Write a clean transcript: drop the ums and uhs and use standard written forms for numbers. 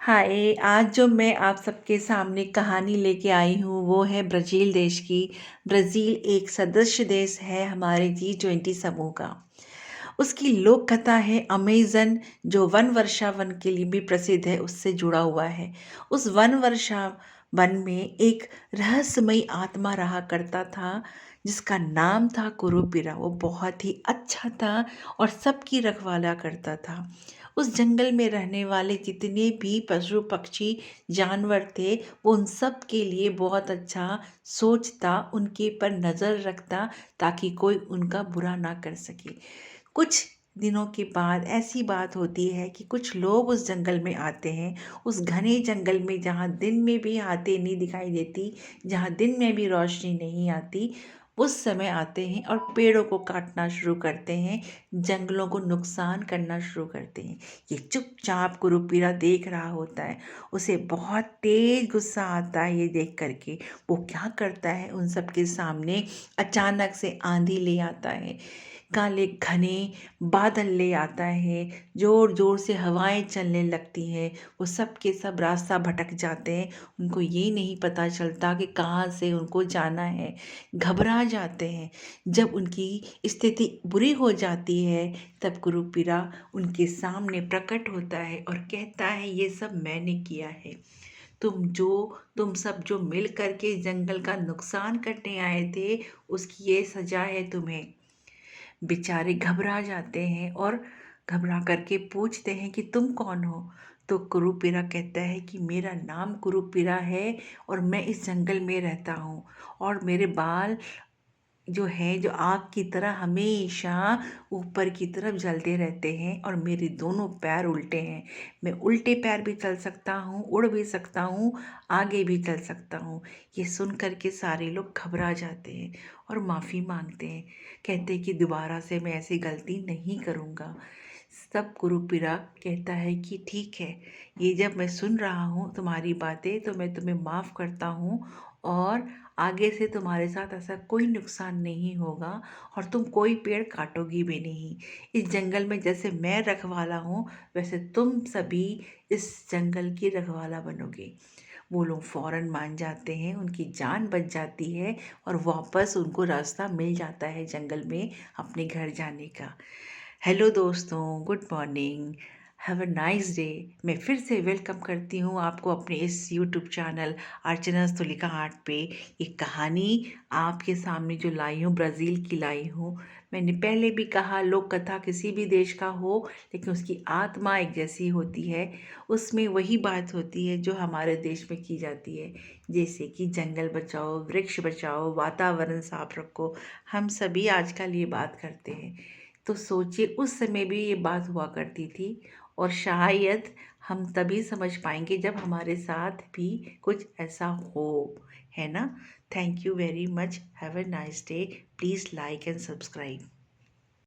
हाय, आज जो मैं आप सबके सामने कहानी लेके आई हूँ वो है ब्राज़ील देश की। ब्राज़ील एक सदस्य देश है हमारे जी20 समूह का। उसकी लोक कथा है अमेज़न, जो वन वर्षा वन के लिए भी प्रसिद्ध है, उससे जुड़ा हुआ है। उस वन वर्षा वन में एक रहस्यमयी आत्मा रहा करता था, जिसका नाम था कुरूपिरा। वो बहुत ही अच्छा था और सबकी रखवाला करता था। उस जंगल में रहने वाले जितने भी पशु पक्षी जानवर थे, वो उन सब के लिए बहुत अच्छा सोचता, उनके पर नज़र रखता, ताकि कोई उनका बुरा ना कर सके। कुछ दिनों के बाद ऐसी बात होती है कि कुछ लोग उस जंगल में आते हैं, उस घने जंगल में जहाँ दिन में भी हाथी नहीं दिखाई देती, जहाँ दिन में भी रोशनी नहीं आती, उस समय आते हैं और पेड़ों को काटना शुरू करते हैं, जंगलों को नुकसान करना शुरू करते हैं। ये चुपचाप कुरूपीरा देख रहा होता है। उसे बहुत तेज गुस्सा आता है ये देख करके। वो क्या करता है, उन सब के सामने अचानक से आंधी ले आता है, काले घने बादल ले आता है, जोर जोर से हवाएं चलने लगती हैं। वो सब के सब रास्ता भटक जाते हैं, उनको ये नहीं पता चलता कि कहाँ से उनको जाना है, घबरा जाते हैं। जब उनकी स्थिति बुरी हो जाती है, तब कुरूपीरा उनके सामने प्रकट होता है और कहता है, ये सब मैंने किया है। तुम सब जो मिल करके जंगल का नुकसान करने आए थे, उसकी ये सजा है तुम्हें। बेचारे घबरा जाते हैं और घबरा करके पूछते हैं कि तुम कौन हो। तो कुरूपीरा कहता है कि मेरा नाम कुरूपीरा है और मैं इस जंगल में रहता हूँ, और मेरे बाल जो है, जो आग की तरह हमेशा ऊपर की तरफ जलते रहते हैं, और मेरे दोनों पैर उल्टे हैं। मैं उल्टे पैर भी चल सकता हूँ, उड़ भी सकता हूँ, आगे भी चल सकता हूँ। ये सुन कर के सारे लोग घबरा जाते हैं और माफ़ी मांगते हैं, कहते हैं कि दोबारा से मैं ऐसी गलती नहीं करूँगा। तब कुरूपीरा कहता है कि ठीक है, ये जब मैं सुन रहा हूँ तुम्हारी बातें, तो मैं तुम्हें माफ़ करता हूँ, और आगे से तुम्हारे साथ ऐसा कोई नुकसान नहीं होगा, और तुम कोई पेड़ काटोगी भी नहीं। इस जंगल में जैसे मैं रखवाला हूँ, वैसे तुम सभी इस जंगल की रखवाला बनोगे। वो लोग फ़ौरन मान जाते हैं, उनकी जान बच जाती है, और वापस उनको रास्ता मिल जाता है जंगल में अपने घर जाने का। हेलो दोस्तों, good morning, have a nice day. मैं फिर से वेलकम करती हूँ आपको अपने इस यूट्यूब चैनल अर्चना's तुलिका आर्ट पे। ये कहानी आपके सामने जो लाई हूँ, ब्राज़ील की लाई हूँ। मैंने पहले भी कहा, लोक कथा किसी भी देश का हो, लेकिन उसकी आत्मा एक जैसी होती है। उसमें वही बात होती है जो हमारे देश में की जाती है, जैसे कि जंगल बचाओ, वृक्ष बचाओ, वातावरण साफ रखो। हम सभी आजकल ये बात करते हैं। तो सोचिए, उस समय भी ये बात हुआ करती थी, और शायद हम तभी समझ पाएंगे जब हमारे साथ भी कुछ ऐसा हो, है ना। Thank you very much, have a nice day. Please like and subscribe.